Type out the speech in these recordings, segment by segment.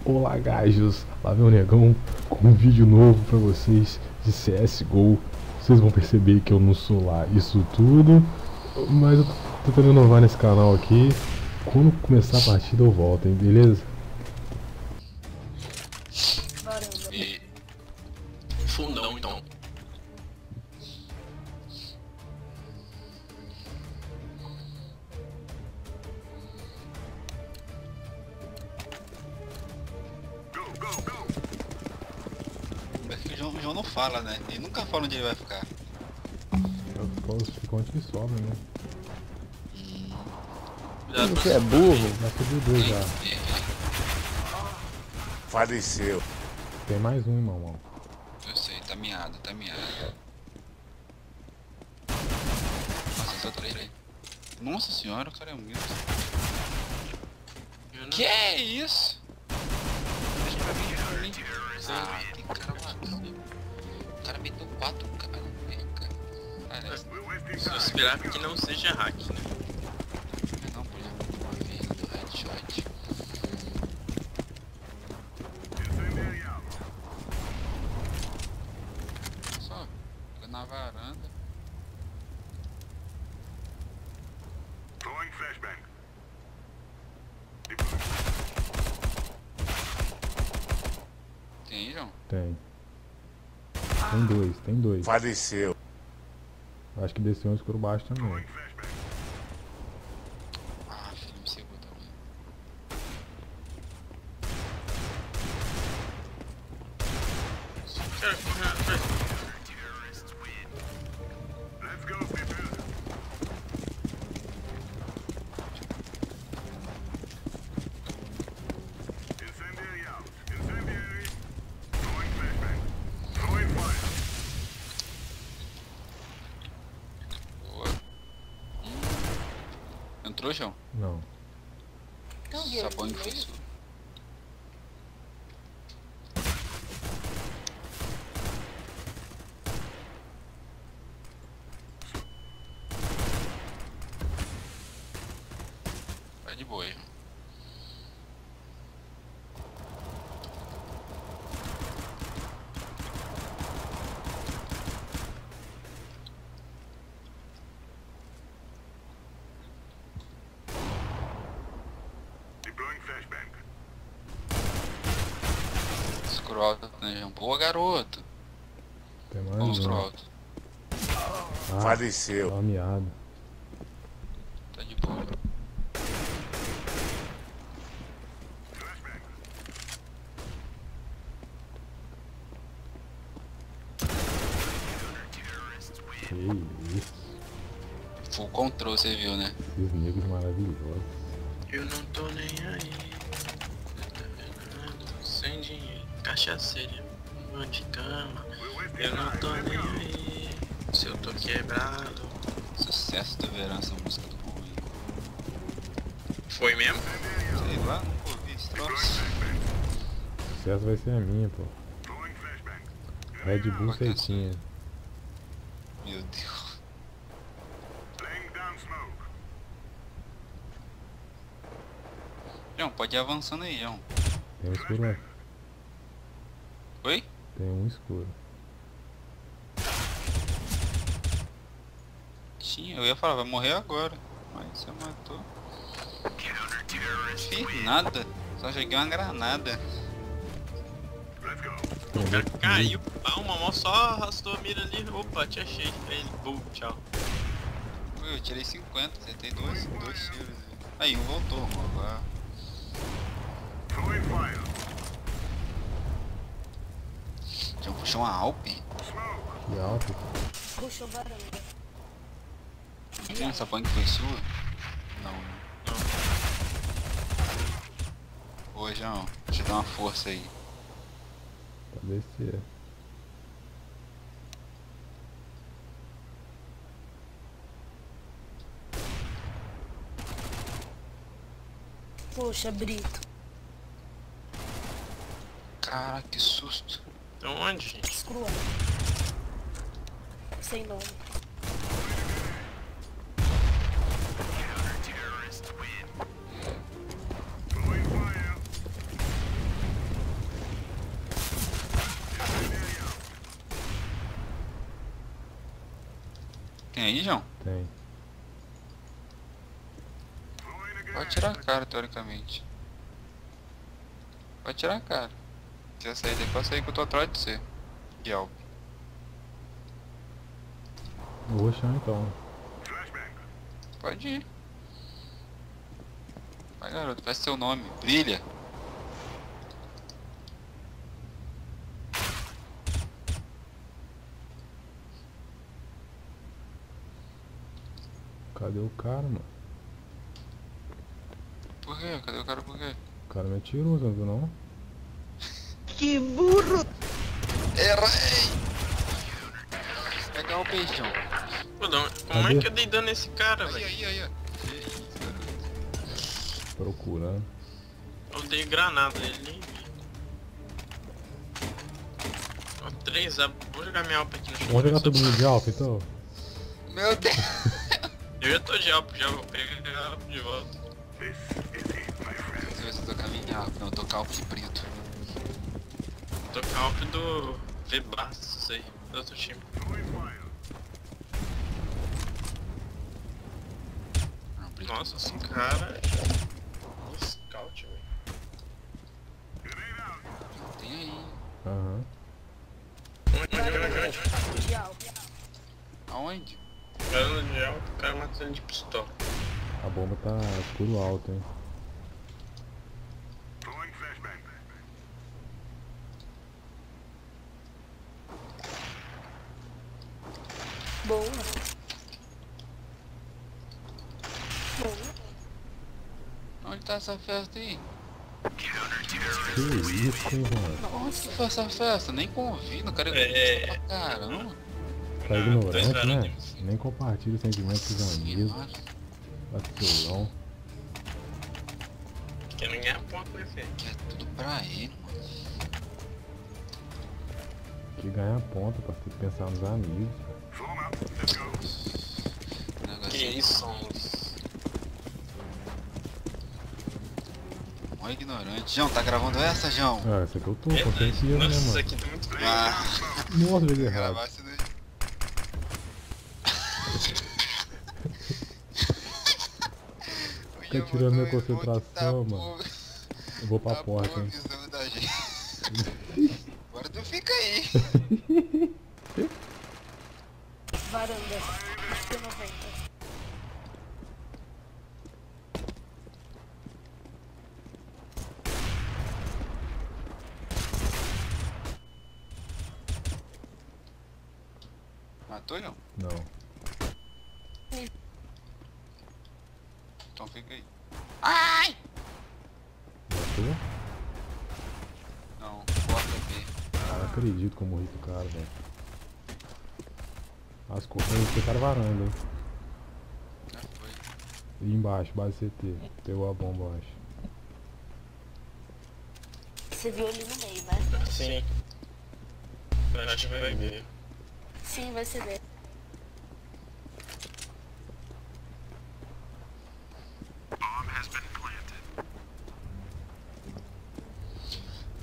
Olá gajos, lá vem o Negão com um vídeo novo pra vocês de CSGO. Vocês vão perceber que eu não sou lá isso tudo, mas eu tô tentando inovar nesse canal aqui. Quando começar a partida eu volto, hein, beleza? E fundão então. Mas que o João não fala, né? Ele nunca fala onde ele vai ficar. Ficou onde sobra, né? Cuidado Você é burro? Já subiu dois já. Faleceu. Tem mais um, irmão. Eu sei, tá miado, tá miado. Nossa, só 3 aí. Nossa senhora, o cara é humilde. Que é isso? Deixa pra mim, deixa pra mim. Ah, tem cara vazio. O cara meteu 4 cara. Parece. Só esperar que não seja hack, né? Não, por exemplo, uma vez do headshot. Só, fica na varanda. Tem aí, João? Tem. Tem dois. Faleceu. Acho que desceu um escuro baixo também. Ah, filho, me cegou também. Cara, corre atrás. Boa. Entrou, João? Não. Sabão foi sua. Vai de boa, João. Escuro alto, né, João? Boa, garoto. Tem mais Vamos pro um. alto. Ah, Faleceu. tá miado. Tá de boa. Que isso. Full control, você viu, né? Esses negros maravilhosos. Eu não tô nem aí. Sem dinheiro, cachaceira, uma de cama. Eu não tô nem aí. Se eu tô quebrado. Sucesso do verão essa música do Rui. Foi mesmo? Sei lá, nunca ouvi esse troço. Sucesso vai ser a minha, pô. Red Bull Bacana. setinha. Meu Deus. João, pode ir avançando aí, João. Tem um escuro lá. Oi? Tem um escuro. Tinha, eu ia falar, vai morrer agora. Mas você matou. Fiz nada, só joguei uma granada. O cara caiu, palma, mal só arrastou a mira ali. Opa, te achei. Aí ele, boom, tchau. Ui, eu tirei 50, acertei dois tiros. Aí um voltou, mano. Agora. Já puxou uma Alpe? Que alto. Puxou varanda. Tem essa punk foi sua? Não. Ô, João, deixa eu dar uma força aí. Pra descer. Poxa, Brito. Cara, que susto. Então onde, gente? Escrua. Sem nome. Tem aí, João? Tem. Pode tirar a cara, teoricamente. Pode tirar a cara. Se quiser sair daí, pode sair que eu tô atrás de você. E algo. Eu vou achar então. Pode ir. Vai, garoto, faz seu nome. Brilha. Cadê o cara, mano? Por quê? Cadê o cara por quê? O cara me atirou, você não viu não? Que burro! Errei! Pegar o beijão. Pô, como é que eu dei dano nesse cara, velho? Aí, ó. Procurando. Eu dei granada nele, nem vi. Ó, 3 A. Vou jogar minha alpa aqui no chão. Vamos jogar todo mundo de alfa então? Meu Deus! Eu já tô de alpa, já vou pegar a alpa de volta. Deixa eu ver se eu tocar minha alpa. Não, eu tocar alpa de preto. Tô com a alpa do V-Bastos, isso aí, do outro time. Não, preto. Nossa, esse cara é um scout, velho. Tem aí. Aham. Onde? Aonde? Cara de alpa, o cara matando ele de pistola. A bomba tá escuro alto, hein? Boa. Boa. Onde tá essa festa aí? Que isso, hein, mano? Onde que foi essa festa? Nem convido, cara. É. Pra caramba. Tá Dois ignorante, varões né? de- Nem compartilha sentimentos com os amigos. Senhora. Vacilão. Querendo ganhar ponto, né, filho? Que é tudo pra ele, mano. Que ganha ponta pra ter que pensar nos amigos. Negócio Que isso, somos. mó ignorante. João, tá gravando essa, João? Ah, essa aqui eu tô, com certeza, né, Nossa, isso mano? aqui tá muito bem. Ah, Nossa, joguei errado. gravar isso daí. Fica tirando minha concentração, mano. Eu vou pra porta, hein? Visão da gente. Agora tu fica aí. Varanda. Acho que é 90. Matou, não? Não. Então fica aí. Ai! Matou? Não, porta B. Cara, não acredito que eu morri com o cara, velho. As correntes ficaram varanda, hein? Já foi. E embaixo, base CT. Pegou a bomba, eu acho. Você viu ali no meio, né? Sim. Eu acho que vai ver. Sim, vai ser dele.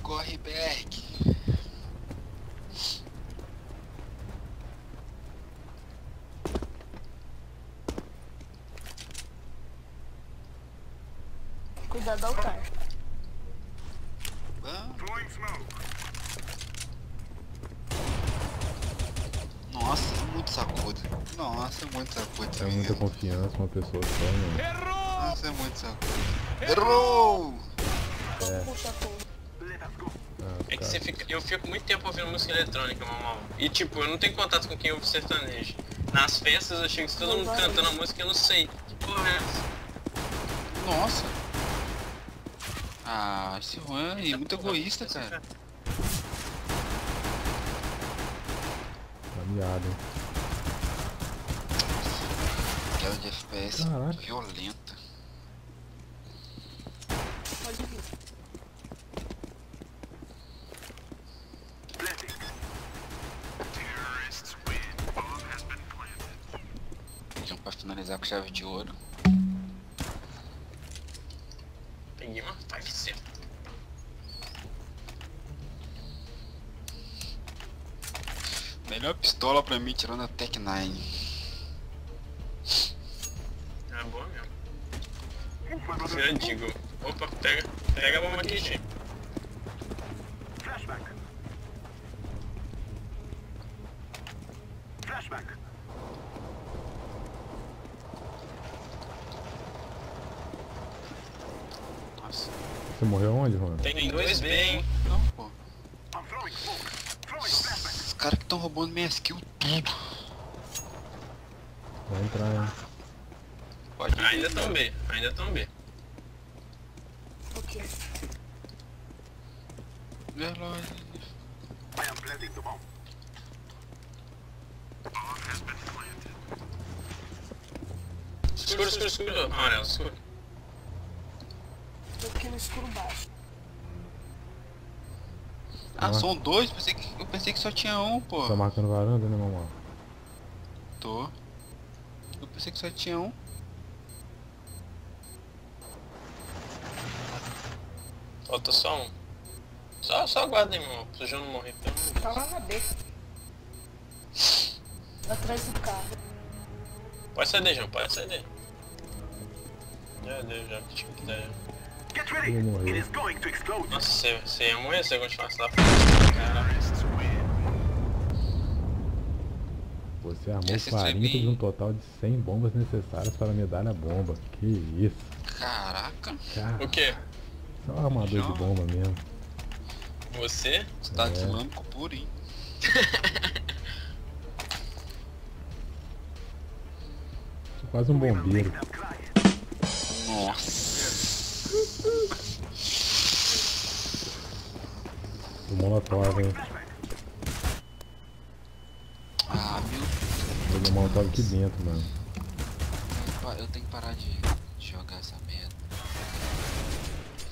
Corre, Berg. Cuidado do altar. Nossa, é muito sacudo. Nossa, é muito sacudo. É muita confiança uma pessoa só, né? Nossa, é muito sacudo. Errou! Puxa tudo. Ah, É que cara. você fica, eu fico muito tempo ouvindo música eletrônica, normal. E tipo, eu não tenho contato com quem ouve sertanejo. Nas festas eu chego todo mundo cantando a música e eu não sei. Que porra é essa? Nossa. Ah, esse Juan é muito egoísta, cara. Tá miado, hein? Queda de FPS Caraca. violenta. Pode vir. Então, pra finalizar com chave de ouro. Peguei uma 5-7. Melhor pistola pra mim, tirando a Tech 9. Vira Deagle. Opa, pega a bomba aqui, time. Nossa. Você morreu onde, Juan? Tem 2B, hein? Não, pô. Os caras que estão roubando minhas kills tudo. Vai entrar, hein? Pode ir. Ainda tão B, ainda tão B. Ok. Veloz. Escuro. Amarelo, escuro. Tô aqui no escuro baixo. Ah, são dois? Eu pensei que só tinha um, pô. Tá marcando varanda, né, mamãe? Tô. Eu pensei que só tinha um. Falta só um. Só aguarda aí, meu irmão, pro João não morrer. Pelo amor de Tá Deus. lá na B. Atrás do carro. Pode ceder, João, pode ceder. Já deu, já que tinha que dar. Eu vou morrer. Nossa, você ia morrer se eu continuasse lá fora. Caralho. Você armou Esse 40 de stream- um total de 100 bombas necessárias para a medalha bomba. Que isso? Caraca. Cara, O quê? só um armador de bomba mesmo. Você? Estado É. islâmico puro, hein? Sou quase um bombeiro. Nossa. O molotov, hein? Ah, meu. Joguei o molotov aqui dentro, mano. Eu tenho que parar de jogar essa merda.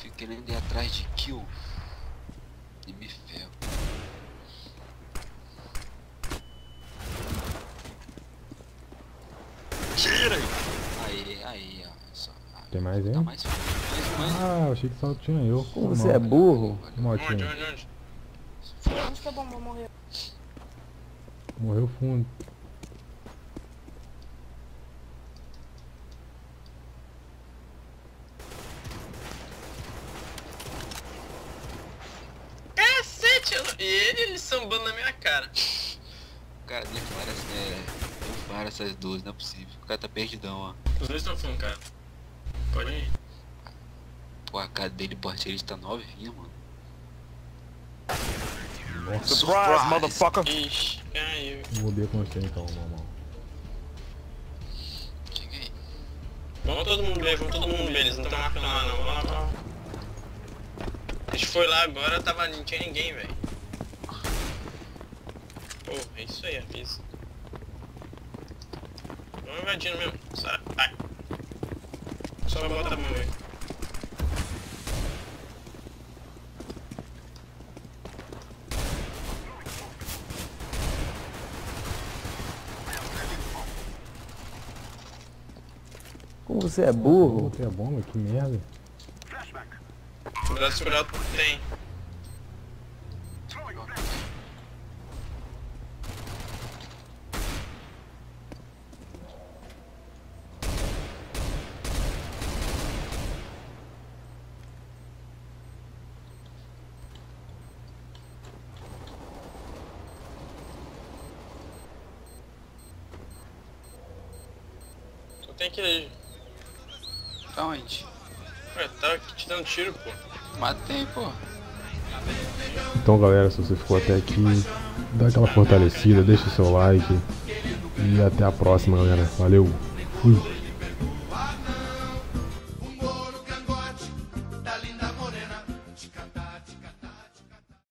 Fico querendo ir atrás de kill. E me ferro. Tira aí! Aí, ó. Só, Tem mais, hein? tá mais mais. Ah, eu achei que só tinha eu. Como você é burro? Motinho. Onde? Onde que a bomba morreu? Morreu fundo. Cacete! E ele sambando na minha cara. O cara deu várias essas duas, não é possível. O cara tá perdidão, ó. Os dois estão fundo, cara. Pode ir. Pô, a cara dele, porteiro, tá novinha, mano. Nossa, Surprise, motherfucker! Ixi, caiu. vou ver com você então, mamão. Chega aí. Vamos todo mundo ver, eles não estão marcando lá não. Vamos lá. A gente foi lá agora, não tinha ninguém, velho. Pô, é isso aí, avisa. Vamos invadindo mesmo. Sai. Só vai botar a mão aí. Como você é burro? Botei a bomba, que merda. O braço escurado tem. Tu tem que... Aonde? Ué, tá aqui te dando tiro, pô. Matei, pô. Então galera, se você ficou até aqui, dá aquela fortalecida, deixa o seu like e até a próxima galera. Valeu, fui!